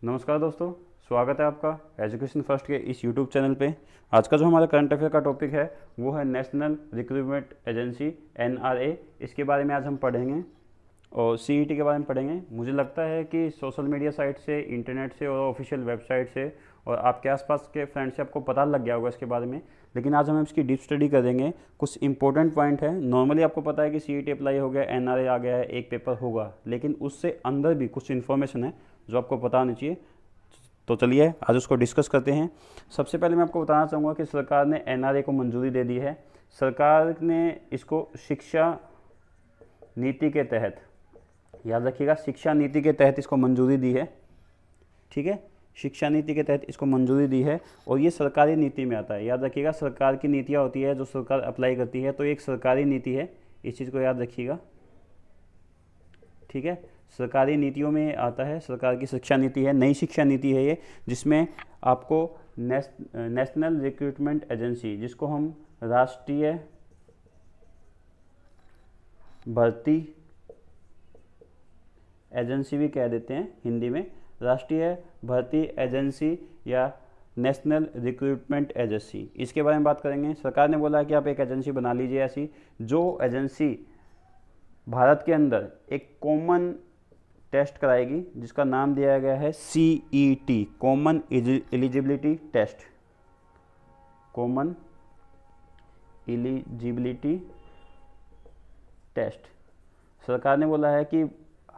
नमस्कार दोस्तों, स्वागत है आपका एजुकेशन फर्स्ट के इस यूट्यूब चैनल पे। आज का जो हमारा करंट अफेयर का टॉपिक है वो है नेशनल रिक्रूटमेंट एजेंसी एनआरए। इसके बारे में आज हम पढ़ेंगे और सीईटी के बारे में पढ़ेंगे। मुझे लगता है कि सोशल मीडिया साइट से, इंटरनेट से और ऑफिशियल वेबसाइट से और आपके आसपास के फ्रेंड से आपको पता लग गया होगा इसके बारे में, लेकिन आज हम इसकी डीप स्टडी करेंगे। कुछ इंपॉर्टेंट पॉइंट है। नॉर्मली आपको पता है कि सीईटी अप्लाई हो गया, एनआरए आ गया है, एक पेपर होगा, लेकिन उससे अंदर भी कुछ इन्फॉर्मेशन है जो आपको पता होनी चाहिए। तो चलिए आज उसको डिस्कस करते हैं। सबसे पहले मैं आपको बताना चाहूँगा कि सरकार ने एनआरए को मंजूरी दे दी है। सरकार ने इसको शिक्षा नीति के तहत, याद रखिएगा, शिक्षा नीति के तहत इसको मंजूरी दी है। ठीक है, शिक्षा नीति के तहत इसको मंजूरी दी है और ये सरकारी नीति में आता है। याद रखिएगा, सरकार की नीतियाँ होती है जो सरकार अप्लाई करती है, तो एक सरकारी नीति है, इस चीज़ को याद रखिएगा। ठीक है, सरकारी नीतियों में आता है, सरकार की शिक्षा नीति है, नई शिक्षा नीति है ये, जिसमें आपको नेशनल रिक्रूटमेंट एजेंसी, जिसको हम राष्ट्रीय भर्ती एजेंसी भी कह देते हैं हिंदी में, राष्ट्रीय भर्ती एजेंसी या नेशनल रिक्रूटमेंट एजेंसी, इसके बारे में बात करेंगे। सरकार ने बोला कि आप एक एजेंसी बना लीजिए ऐसी, जो एजेंसी भारत के अंदर एक कॉमन टेस्ट कराएगी जिसका नाम दिया गया है CET, common eligibility test, common eligibility test. सरकार ने बोला है कि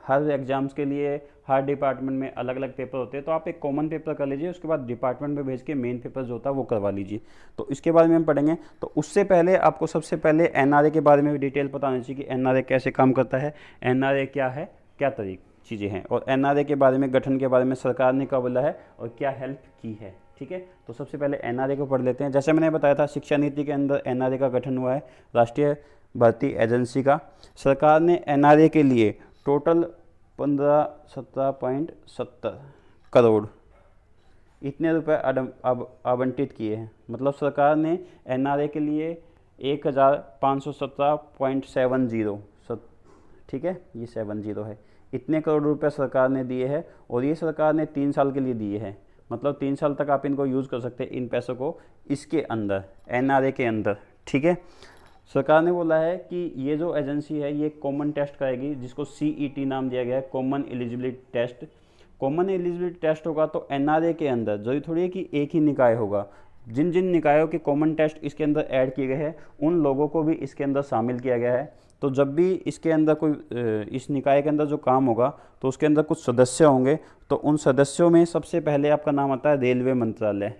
हर एग्जाम्स के लिए हर डिपार्टमेंट में अलग अलग पेपर होते हैं, तो आप एक कॉमन पेपर कर लीजिए, उसके बाद डिपार्टमेंट में भेज के मेन पेपर जो होता है वो करवा लीजिए। तो इसके बारे में हम पढ़ेंगे। तो उससे पहले आपको सबसे पहले एनआरए के बारे में भी डिटेल पता होनी चाहिए कि एनआरए कैसे काम करता है, एनआरए क्या है, क्या चीज़ें हैं, और एनआरए के बारे में, गठन के बारे में सरकार ने क्या बोला है और क्या हेल्प की है। ठीक है, तो सबसे पहले एनआरए को पढ़ लेते हैं। जैसे मैंने बताया था, शिक्षा नीति के अंदर एनआरए का गठन हुआ है, राष्ट्रीय भर्ती एजेंसी का। सरकार ने एनआरए के लिए टोटल 1517.70 करोड़ इतने रुपए आवंटित किए हैं। मतलब सरकार ने एनआरए के लिए 1517.70, ठीक है, ये 70 है, इतने करोड़ रुपए सरकार ने दिए हैं और ये सरकार ने 3 साल के लिए दिए हैं। मतलब 3 साल तक आप इनको यूज़ कर सकते हैं, इन पैसों को, इसके अंदर, एनआरए के अंदर। ठीक है, सरकार ने बोला है कि ये जो एजेंसी है ये कॉमन टेस्ट कराएगी जिसको सीईटी नाम दिया गया है, common eligibility test. Common eligibility test होगा तो एनआरए के अंदर जरूरी थोड़ी है कि एक ही निकाय होगा। जिन जिन निकायों के कॉमन टेस्ट इसके अंदर ऐड किए गए हैं उन लोगों को भी इसके अंदर शामिल किया गया है। तो जब भी इसके अंदर कोई, इस निकाय के अंदर जो काम होगा तो उसके अंदर कुछ सदस्य होंगे, तो उन सदस्यों में सबसे पहले आपका नाम आता है रेलवे मंत्रालय।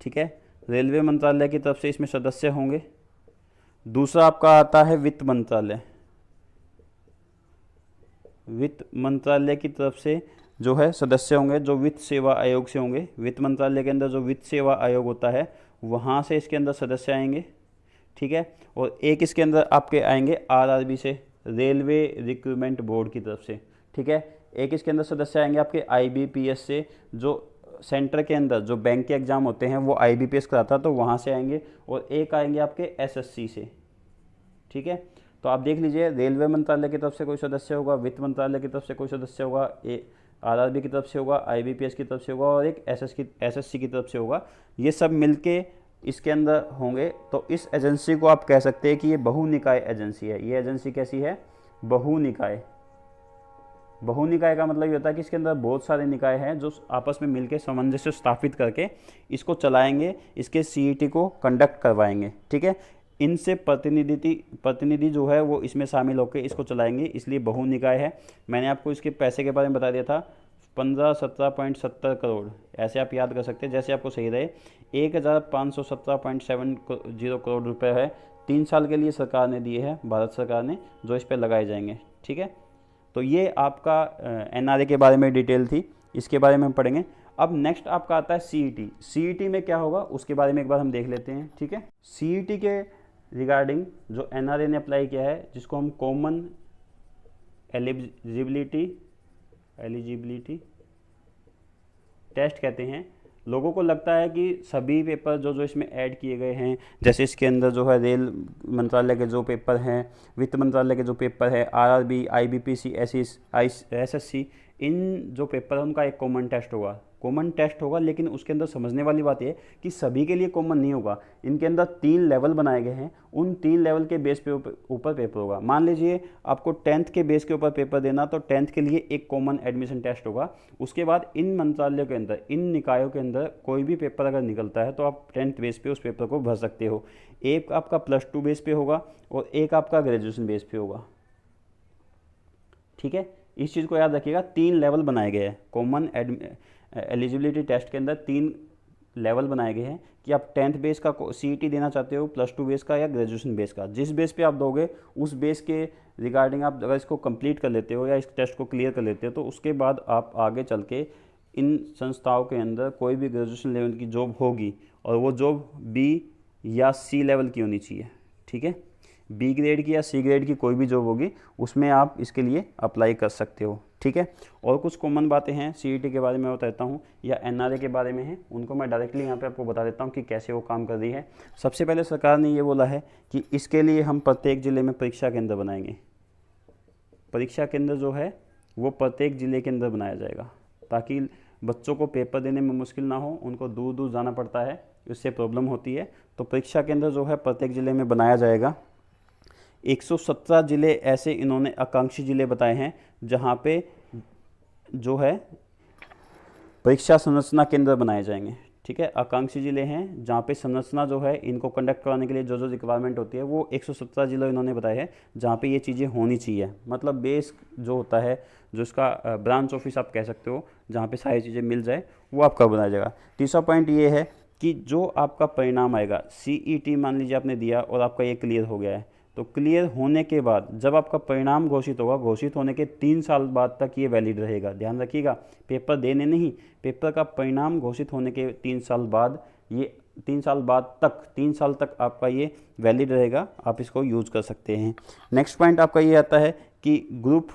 ठीक है, रेलवे मंत्रालय की तरफ से इसमें सदस्य होंगे। दूसरा आपका आता है वित्त मंत्रालय। वित्त मंत्रालय की तरफ से जो है सदस्य होंगे जो वित्त सेवा आयोग से होंगे। वित्त मंत्रालय के अंदर जो वित्त सेवा आयोग होता है वहाँ से इसके अंदर सदस्य आएंगे। ठीक है, और एक इसके अंदर आपके आएंगे आरआरबी से, रेलवे रिक्रूटमेंट बोर्ड की तरफ से। ठीक है, एक इसके अंदर सदस्य आएंगे आपके आईबीपीएस से, जो सेंटर के अंदर जो बैंक के एग्ज़ाम होते हैं वो आईबीपीएस कराता है तो वहाँ से आएंगे, और एक आएंगे आपके एसएससी से। ठीक है, तो आप देख लीजिए, रेलवे मंत्रालय की तरफ से कोई सदस्य होगा, वित्त मंत्रालय की तरफ से कोई सदस्य होगा, आरआरबी की तरफ से होगा, आईबीपीएस की तरफ से होगा और एक एसएससी की तरफ से होगा। ये सब मिलके इसके अंदर होंगे। तो इस एजेंसी को आप कह सकते हैं कि ये बहुनिकाय एजेंसी है। ये एजेंसी कैसी है? बहुनिकाय। बहुनिकाय का मतलब ये होता है कि इसके अंदर बहुत सारे निकाय हैं जो आपस में मिलकर सामंजस्य स्थापित करके इसको चलाएंगे, इसके सीईटी को कंडक्ट करवाएंगे। ठीक है, इनसे प्रतिनिधि जो है वो इसमें शामिल होकर इसको चलाएंगे, इसलिए बहुनिकाय है। मैंने आपको इसके पैसे के बारे में बता दिया था, 1517.70 करोड़, ऐसे आप याद कर सकते हैं जैसे आपको सही रहे। 1517.70 करोड़ रुपए है, 3 साल के लिए सरकार ने दिए हैं, भारत सरकार ने, जो इस पर लगाए जाएंगे। ठीक है, तो ये आपका एनआरए के बारे में डिटेल थी, इसके बारे में हम पढ़ेंगे। अब नेक्स्ट आपका आता है सीईटी। सीईटी में क्या होगा उसके बारे में एक बार हम देख लेते हैं। ठीक है, सीईटी के रिगार्डिंग जो एनआरए ने अप्लाई किया है, जिसको हम कॉमन एलिजिबिलिटी टेस्ट कहते हैं, लोगों को लगता है कि सभी पेपर जो जो इसमें ऐड किए गए हैं, जैसे इसके अंदर जो है रेल मंत्रालय के जो पेपर हैं, वित्त मंत्रालय के जो पेपर है, आरआरबी, आईबीपीसी, एसएससी, इन जो पेपर है उनका एक कॉमन टेस्ट होगा। कॉमन टेस्ट होगा, लेकिन उसके अंदर समझने वाली बात यह है कि सभी के लिए कॉमन नहीं होगा। इनके अंदर 3 लेवल बनाए गए हैं, उन 3 लेवल के बेस पे ऊपर पेपर होगा। मान लीजिए आपको 10th के बेस के ऊपर पेपर देना, तो 10th के लिए एक कॉमन एडमिशन टेस्ट होगा। उसके बाद इन मंत्रालयों के अंदर, इन निकायों के अंदर कोई भी पेपर अगर निकलता है तो आप 10th बेस पे उस पेपर को भर सकते हो। एक आपका +2 बेस पे होगा और एक आपका ग्रेजुएशन बेस पे होगा। ठीक है, इस चीज़ को याद रखिएगा। 3 लेवल बनाए गए हैं कॉमन एलिजिबिलिटी टेस्ट के अंदर। 3 लेवल बनाए गए हैं कि आप 10th बेस का CET देना चाहते हो, +2 बेस का या ग्रेजुएशन बेस का। जिस बेस पे आप दोगे उस बेस के रिगार्डिंग आप अगर इसको कंप्लीट कर लेते हो या इस टेस्ट को क्लियर कर लेते हो, तो उसके बाद आप आगे चल के इन संस्थाओं के अंदर कोई भी ग्रेजुएशन लेवल की जॉब होगी और वो जॉब B या C लेवल की होनी चाहिए। ठीक है, B ग्रेड की या C ग्रेड की कोई भी जॉब होगी, उसमें आप इसके लिए अप्लाई कर सकते हो। ठीक है, और कुछ कॉमन बातें हैं CET के बारे में बताता हूँ, या NRA के बारे में है, उनको मैं डायरेक्टली यहाँ पे आपको बता देता हूँ कि कैसे वो काम कर रही है। सबसे पहले सरकार ने ये बोला है कि इसके लिए हम प्रत्येक ज़िले में परीक्षा केंद्र बनाएंगे। परीक्षा केंद्र जो है वो प्रत्येक ज़िले के अंदर बनाया जाएगा, ताकि बच्चों को पेपर देने में मुश्किल ना हो, उनको दूर दूर जाना पड़ता है, इससे प्रॉब्लम होती है। तो परीक्षा केंद्र जो है प्रत्येक ज़िले में बनाया जाएगा। 117 ज़िले ऐसे इन्होंने आकांक्षी ज़िले बताए हैं जहाँ पे जो है परीक्षा संरचना केंद्र बनाए जाएंगे। ठीक है, आकांक्षी ज़िले हैं जहाँ पे संरचना जो है इनको कंडक्ट कराने के लिए जो जो रिक्वायरमेंट होती है वो 117 ज़िले इन्होंने बताए हैं जहाँ पे ये चीज़ें होनी चाहिए। मतलब बेस जो होता है, जो इसका ब्रांच ऑफिस आप कह सकते हो, जहाँ पे सारी चीज़ें मिल जाए, वो आपका बनाया जाएगा। तीसरा पॉइंट ये है कि जो आपका परिणाम आएगा, CET मान लीजिए आपने दिया और आपका ये क्लियर हो गया है, तो क्लियर होने के बाद जब आपका परिणाम घोषित होगा, घोषित होने के 3 साल बाद तक ये वैलिड रहेगा। ध्यान रखिएगा, पेपर देने नहीं, पेपर का परिणाम घोषित होने के 3 साल बाद, ये 3 साल बाद तक, 3 साल तक आपका ये वैलिड रहेगा, आप इसको यूज कर सकते हैं। नेक्स्ट पॉइंट आपका ये आता है कि group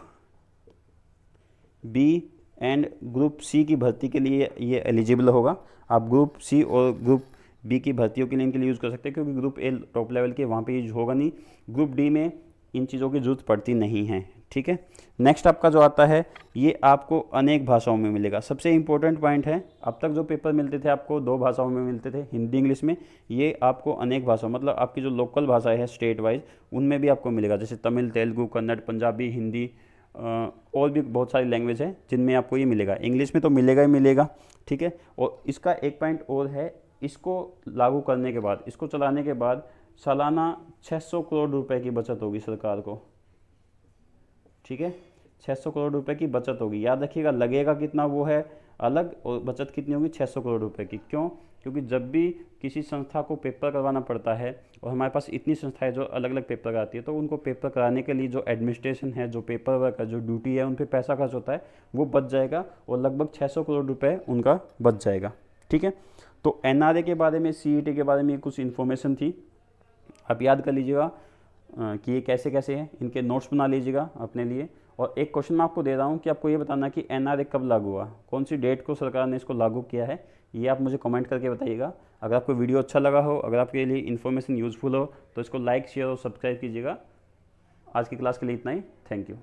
B and group C की भर्ती के लिए ये एलिजिबल होगा। आप ग्रुप C और ग्रुप B की भर्तियों के लिए इनके लिए यूज़ कर सकते हैं, क्योंकि ग्रुप A टॉप लेवल के वहाँ पे यूज होगा नहीं। ग्रुप D में इन चीज़ों की जरूरत पड़ती नहीं है। ठीक है, नेक्स्ट आपका जो आता है ये आपको अनेक भाषाओं में मिलेगा। सबसे इम्पोर्टेंट पॉइंट है, अब तक जो पेपर मिलते थे आपको 2 भाषाओं में मिलते थे, हिंदी इंग्लिश में, ये आपको अनेक भाषाओं, मतलब आपकी जो लोकल भाषा है स्टेट वाइज, उनमें भी आपको मिलेगा। जैसे तमिल, तेलुगु, कन्नड़, पंजाबी, हिंदी, और भी बहुत सारी लैंग्वेज है जिनमें आपको ये मिलेगा। इंग्लिश में तो मिलेगा ही मिलेगा। ठीक है, और इसका एक पॉइंट और है, इसको लागू करने के बाद, इसको चलाने के बाद सालाना 600 करोड़ रुपए की बचत होगी सरकार को। ठीक है, 600 करोड़ रुपए की बचत होगी। याद रखिएगा, लगेगा कितना वो है अलग, और बचत कितनी होगी, 600 करोड़ रुपए की। क्यों? क्योंकि जब भी किसी संस्था को पेपर करवाना पड़ता है, और हमारे पास इतनी संस्थाएं जो अलग अलग पेपर कराती है, तो उनको पेपर कराने के लिए जो एडमिनिस्ट्रेशन है, जो पेपर वर्क है, जो ड्यूटी है, उन पर पैसा खर्च होता है, वो बच जाएगा, और लगभग 600 करोड़ रुपये उनका बच जाएगा। ठीक है, तो NRA के बारे में, CET के बारे में कुछ इन्फॉर्मेशन थी, आप याद कर लीजिएगा कि ये कैसे कैसे हैं, इनके नोट्स बना लीजिएगा अपने लिए। और एक क्वेश्चन मैं आपको दे रहा हूँ कि आपको ये बताना कि NRA कब लागू हुआ, कौन सी डेट को सरकार ने इसको लागू किया है, ये आप मुझे कमेंट करके बताइएगा। अगर आपको वीडियो अच्छा लगा हो, अगर आपके लिए इन्फॉर्मेशन यूजफुल हो, तो इसको लाइक, शेयर और सब्सक्राइब कीजिएगा। आज की क्लास के लिए इतना ही, थैंक यू।